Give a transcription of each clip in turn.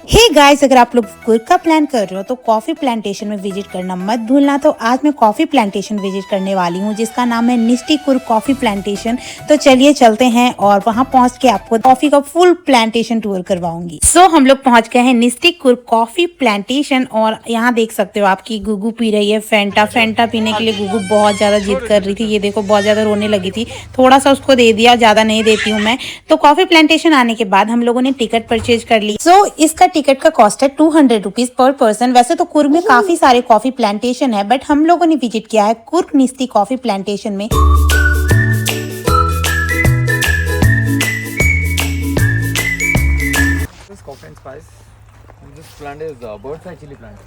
Hey guys, अगर आप लोग कुर्ग का प्लान कर रहे हो तो कॉफ़ी प्लांटेशन में विजिट करना मत भूलना। तो आज मैं कॉफ़ी प्लांटेशन विजिट करने वाली हूँ जिसका नाम है निस्टी कुर्ग कॉफ़ी प्लांटेशन। तो चलिए चलते हैं और वहाँ पहुँच के आपको कॉफ़ी का फुल प्लांटेशन टूर करवाऊंगी। सो हम लोग पहुँच गए हैं निस्टी कुर्ग कॉफ़ी प्लांटेशन और यहाँ देख सकते हो आपकी गुगु पी रही है फेंटा पीने के लिए। गुगु बहुत ज़्यादा जिद कर रही थी, ये देखो बहुत ज़्यादा रोने लगी थी। थोड़ा सा उसको दे दिया, ज़्यादा नहीं देती हूँ मैं। तो कॉफ़ी प्लांटेशन आने के बाद हम लोगों ने टिकट परचेज कर ली। सो इसका टिकट का कॉस्ट है 200 रुपीज पर पर्सन। वैसे तो कुर्ग में काफी सारे कॉफी प्लांटेशन है, बट हम लोगों ने विजिट किया है कुर्ग निस्ती कॉफी प्लांटेशन में। This coffee and spice. This plant is bird's eye chili plant.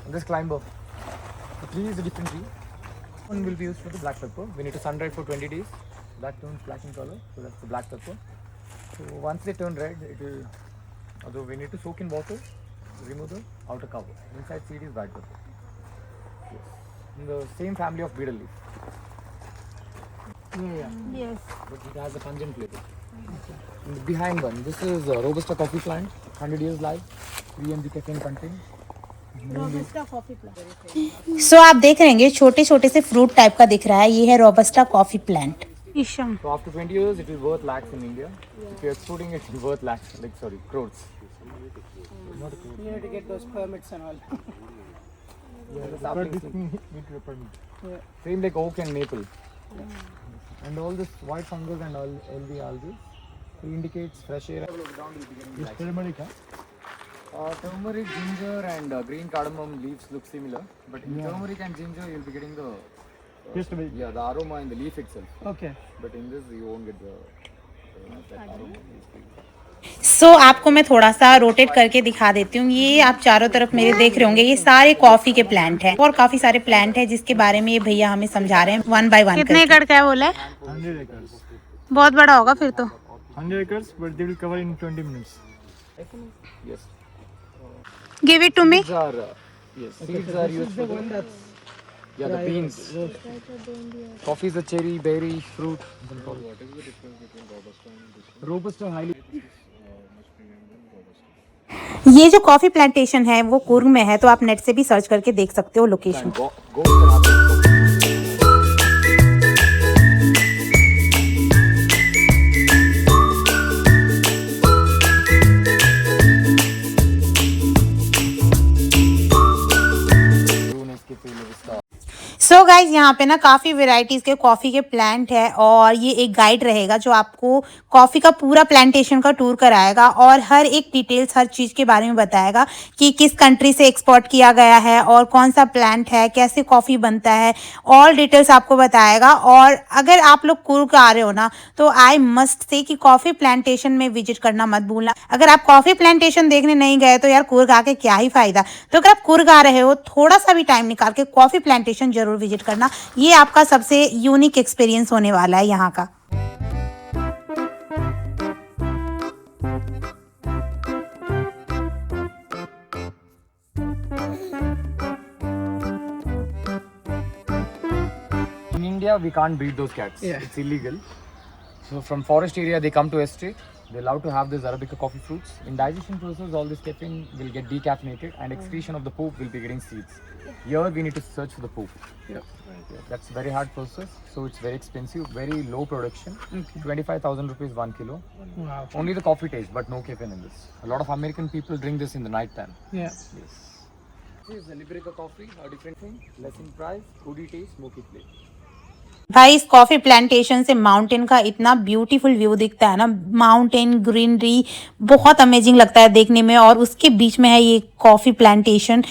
This climber. The tree is a different tree. One will be used for the black pepper. We need to sun dry for 20 days. That turns black in color, so that's the black pepper. So once they turn red, it will. Although we need to soak in water, remove the outer cover. Inside seed is white pepper. Yes. In the same family of betel leaf. Yes. But it has a pungent flavor. And the behind one, this is Robusta coffee plant, 100 years live, 3 mg caffeine content. सो आप देख रहे हैं छोटे छोटे से fruit type का दिख रहा है, ये है robusta coffee plant. So after 20 years, it will worth lakhs in India. If you're exporting it, it will worth lakhs, like sorry, crores. Not a crore. You need to get those permits and all. Yeah, the saplings need to permit. Yeah. Same like oak and maple. And all this white fungus and all healthy algae, it indicates fresh air. This turmeric, turmeric, ginger, and green cardamom leaves look similar, but in turmeric and ginger, you'll be getting the the aroma in the leaf itself. Okay. But in this, you won't get the that aroma. सो आपको मैं थोड़ा सा rotate करके दिखा देती हूँ। ये आप चारों तरफ मेरे देख रहे होंगे, ये सारे कॉफी के प्लांट हैं और काफी सारे प्लांट हैं जिसके बारे में ये भैया हमें समझा रहे हैं वन बाय वन। कितने एकड़ का है बोला है? 100 acres. बहुत बड़ा होगा फिर तो। 100 acres, but they will cover in 20 minutes. Yes. Give it to me. Seeds are seeds are used for the the beans. Coffee is a cherry, berry, fruit. What is the difference between Robusta and this? Robusta highly. ये जो coffee plantation है वो कुर्ग में है, तो आप net से भी सर्च करके देख सकते हो लोकेशन। सो गाइज यहाँ पे ना काफ़ी वेराइटीज़ के कॉफ़ी के प्लांट है और ये एक गाइड रहेगा जो आपको कॉफ़ी का पूरा प्लांटेशन का टूर कराएगा और हर एक डिटेल्स हर चीज़ के बारे में बताएगा कि किस कंट्री से एक्सपोर्ट किया गया है और कौन सा प्लांट है, कैसे कॉफ़ी बनता है, ऑल डिटेल्स आपको बताएगा। और अगर आप लोग कुर्ग आ रहे हो ना तो आई मस्ट से कि कॉफ़ी प्लांटेशन में विजिट करना मत भूलना। अगर आप कॉफ़ी प्लांटेशन देखने नहीं गए तो यार कुर्ग आके क्या ही फ़ायदा। तो अगर आप कुर्ग आ रहे हो थोड़ा सा भी टाइम निकाल के कॉफ़ी प्लांटेशन जरूर विजिट करना, ये आपका सबसे यूनिक एक्सपीरियंस होने वाला है यहाँ का। In India, we can't breed those cats. Yeah. It's illegal. So from forest area, they come to estate. They're allowed to have this Arabica coffee fruits. In digestion process, all this caffeine will get decaffeinated and excretion of the poop will be getting seeds. Here, we need to search for the poop. Yeah. That's very hard process. So it's very expensive, very low production. 25,000 rupees 1 kilo. Wow. Only the coffee taste, but no caffeine in this. A lot of American people drink this in the night time. Yeah. Yes. This is the Liberica coffee, a different thing. Less in price, woody taste, smoky flavor. भाई इस coffee plantation से mountain का इतना beautiful view दिखता है ना, mountain greenery बहुत amazing लगता है देखने में और उसके बीच में है ये coffee plantation.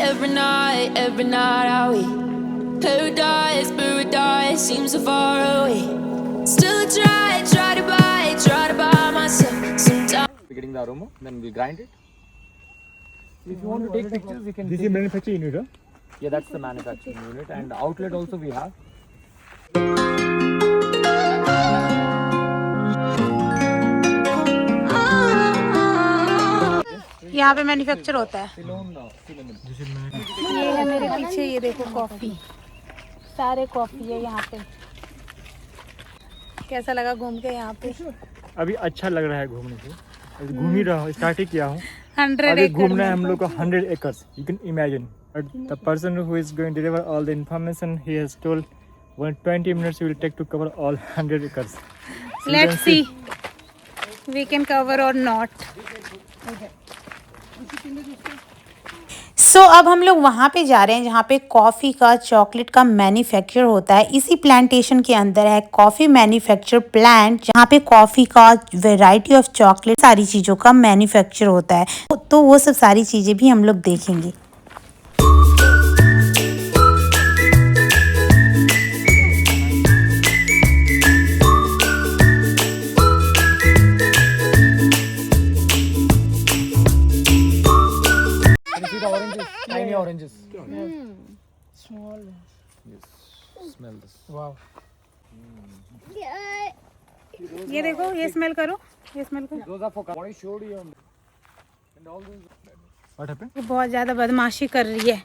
Every night are we paradise seems so far away. Still try to buy myself sometimes. We're getting the aroma, then we grind it. If you want to take pictures, you can. This is manufacturing unit, huh? Yeah, that's the manufacturing unit, and outlet also we have. यहाँ पे manufacture होता है। Ceylon, ये है मेरे पीछे, ये देखो कॉफी, सारे कॉफी है यहाँ पे। कैसा लगा घूम के यहाँ पे? अभी अच्छा लग रहा है घूमने से, अभी घूम ही रहा हूँ, स्टार्ट ही किया हूँ। 100 अभी एकड़ घूमना है हम लोग को 100 acres, you can imagine. But the person who is going to deliver all the information, he has told 20 minutes will take to cover all 100 acres. So you let's can see we can cover और not. So अब हम लोग वहाँ पे जा रहे हैं जहाँ पे कॉफ़ी का चॉकलेट का मैन्युफैक्चर होता है। इसी प्लांटेशन के अंदर है कॉफ़ी मैन्युफैक्चर प्लांट, जहाँ पे कॉफ़ी का वैरायटी ऑफ चॉकलेट सारी चीज़ों का मैन्युफैक्चर होता है। तो वो सब सारी चीज़ें भी हम लोग देखेंगे। Can you see the oranges? Tiny oranges. Small. Yes. Smell this. Wow. ये देखो, ये स्मेल करो, ये स्मेल करो। Those are for what I showed you. And all those. What happened? ये बहुत ज़्यादा बदमाशी कर रही है,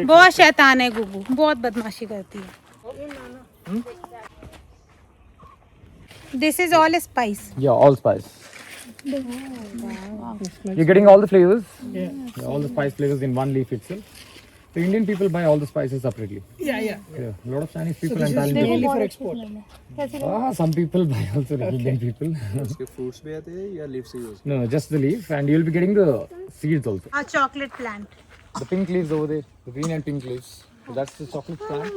बहुत शैतान है गुगू, बहुत बदमाशी करती है। This is all spice. Yeah, all spice. You're getting all the flavors. Yeah, all the spice flavors in one leaf itself. The Indian people buy all the spices separately. Yeah. Yeah, a lot of Chinese people This and is Italian people. mainly for export. Some people buy also Indian people. इसके fruits भी आते हैं या leaf से use? No, just the leaf, and you'll be getting the seeds also. A chocolate plant. The pink leaves over there, the green and pink leaves. So that's the chocolate plant.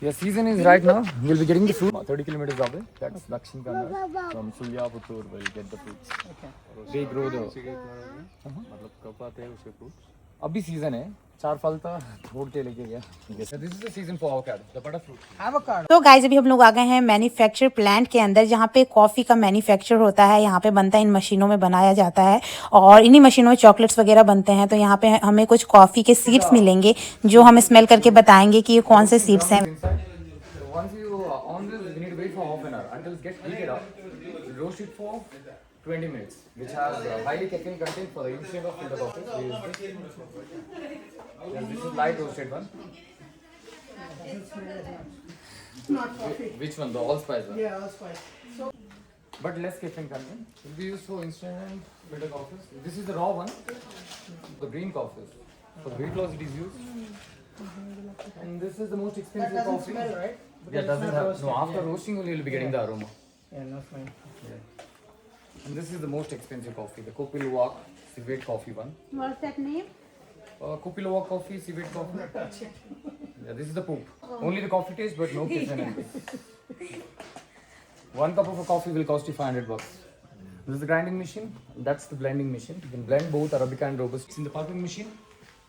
Your season is right now. We'll be getting the fruit. 30 kilometers away. That's Dakshin Kannada. From Suryaputtur, we'll get the fruits. Okay. They grow the. मतलब कब आते हैं उसके fruits? अभी season है, 4 फल था, तोड़ के लेके गया। This is the season for avocado, the butter fruit. Avocado. तो गाइस अभी हम लोग आ गए हैं मैन्युफैक्चर प्लांट के अंदर, जहाँ पे कॉफ़ी का मैन्युफैक्चर होता है। यहाँ पे बनता है, इन मशीनों में बनाया जाता है और इन्हीं मशीनों में चॉकलेट्स वगैरह बनते हैं। तो यहाँ पे हमें कुछ कॉफ़ी के सीड्स मिलेंगे जो हम स्मेल करके बताएंगे कि ये कौन से सीड्स हैं। Once you on this, you need to wait for half an hour until it gets heated up. Roast it for 20 minutes, which has highly caffeine content for the instant of filter coffee. We use this. And this is light roasted one. Not coffee. Which one? The allspice one. Yeah, allspice. But less caffeine content. Will be used for instant filter coffees. This is the raw one. The green coffees. For weight loss it is used. And this is the most That expensive doesn't coffee. smell, right? Yeah, doesn't have. No, after roasting only you'll be getting the aroma. Yeah, no smell. And this is the most expensive coffee, the Kopilwak civet coffee one. What's that name? Kopilwak coffee, civet coffee. Yeah, this is the poop. Only the coffee taste, but no caffeine in it. 1 cup of a coffee will cost you $500. This is the grinding machine. That's the blending machine. You can blend both Arabica and Robusta. It's in the pulping machine.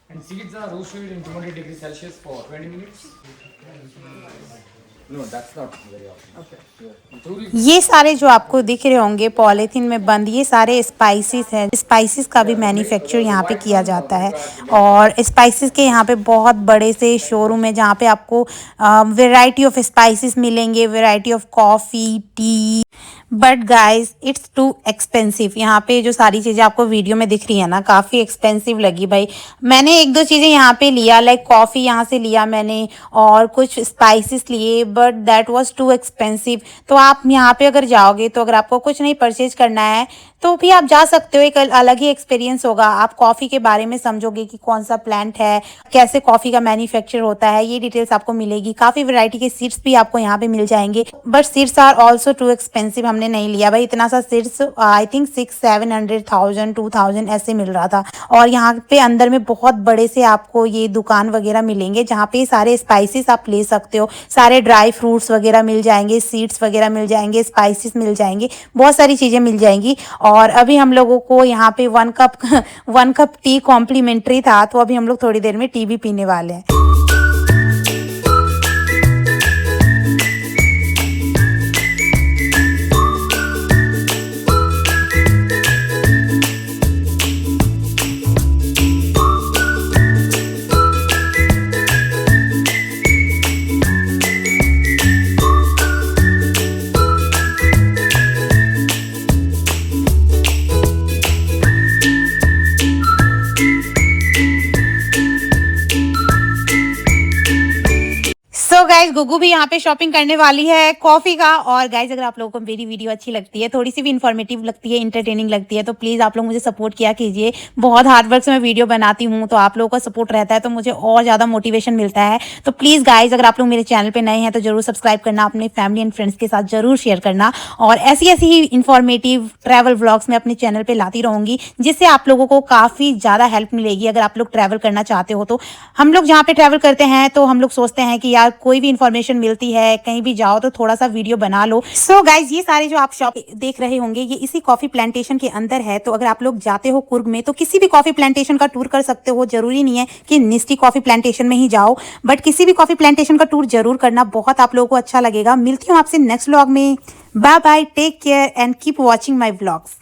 And seeds are roasted in 200 degrees Celsius for 20 minutes. No, that's not very often. Okay. ये सारे जो आपको दिख रहे होंगे polythene में बंद, ये सारे स्पाइसेस हैं। स्पाइसेस का भी मैन्युफैक्चर यहाँ पे किया जाता है और स्पाइसेस के यहाँ पे बहुत बड़े से शोरूम है जहाँ पे आपको वैरायटी ऑफ स्पाइसेस मिलेंगे, variety of coffee, T. But guys it's too expensive. यहाँ पे जो सारी चीज़ें आपको वीडियो में दिख रही है ना, काफ़ी एक्सपेंसिव लगी भाई। मैंने 1-2 चीज़ें यहाँ पे लिया, लाइक कॉफ़ी यहाँ से लिया मैंने और कुछ स्पाइसेस लिए, but that was too expensive. तो आप यहाँ पे अगर जाओगे तो अगर आपको कुछ नहीं परचेज करना है तो भी आप जा सकते हो, एक अलग ही एक्सपीरियंस होगा। आप कॉफ़ी के बारे में समझोगे कि कौन सा प्लांट है, कैसे कॉफ़ी का मैन्युफैक्चर होता है, ये डिटेल्स आपको मिलेगी। काफ़ी वैरायटी के सीड्स भी आपको यहाँ पे मिल जाएंगे, but seeds are also too expensive. हमने नहीं लिया भाई इतना सा सीड्स, आई थिंक 600-700,000 2,000 ऐसे मिल रहा था। और यहाँ पे अंदर में बहुत बड़े से आपको ये दुकान वगैरह मिलेंगे जहाँ पे सारे स्पाइसेस आप ले सकते हो, सारे ड्राई फ्रूट्स वगैरह मिल जाएंगे, सीड्स वगैरह मिल जाएंगे, स्पाइसेस मिल जाएंगे, बहुत सारी चीज़ें मिल जाएंगी। और अभी हम लोगों को यहाँ पे 1 कप टी कॉम्प्लीमेंट्री था, तो अभी हम लोग थोड़ी देर में टी भी पीने वाले हैं। गुगू भी यहाँ पे शॉपिंग करने वाली है कॉफी का। और गाइज अगर आप लोगों को मेरी वीडियो अच्छी लगती है, थोड़ी सी भी इन्फॉर्मेटिव लगती है, इंटरटेनिंग लगती है, तो प्लीज आप लोग मुझे सपोर्ट किया कीजिए। बहुत हार्ड वर्क से मैं वीडियो बनाती हूँ, तो आप लोगों का सपोर्ट रहता है तो मुझे और ज्यादा मोटिवेशन मिलता है। तो प्लीज गाइज अगर आप लोग मेरे चैनल पे नए हैं तो जरूर सब्सक्राइब करना, अपने फैमिली एंड फ्रेंड्स के साथ जरूर शेयर करना। और ऐसी ऐसी ही इन्फॉर्मेटिव ट्रैवल व्लॉग्स मैं अपने चैनल पे लाती रहूंगी, जिससे आप लोगों को काफी ज्यादा हेल्प मिलेगी अगर आप लोग ट्रैवल करना चाहते हो। तो हम लोग जहाँ पे ट्रैवल करते हैं तो हम लोग सोचते हैं कि यार कोई भी इंफॉर्मेशन मिलती है, कहीं भी जाओ तो थोड़ा सा वीडियो बना लो। सो गाइज ये सारे जो आप शॉप देख रहे होंगे ये इसी कॉफी प्लांटेशन के अंदर है। तो अगर आप लोग जाते हो कुर्ग में तो किसी भी कॉफी प्लांटेशन का टूर कर सकते हो। जरूरी नहीं है कि निस्टी कॉफी प्लांटेशन में ही जाओ, बट किसी भी कॉफी प्लांटेशन का टूर जरूर करना, बहुत आप लोगों को अच्छा लगेगा। मिलती हूँ आपसे नेक्स्ट व्लॉग में। Bye bye, take care and keep watching my vlogs.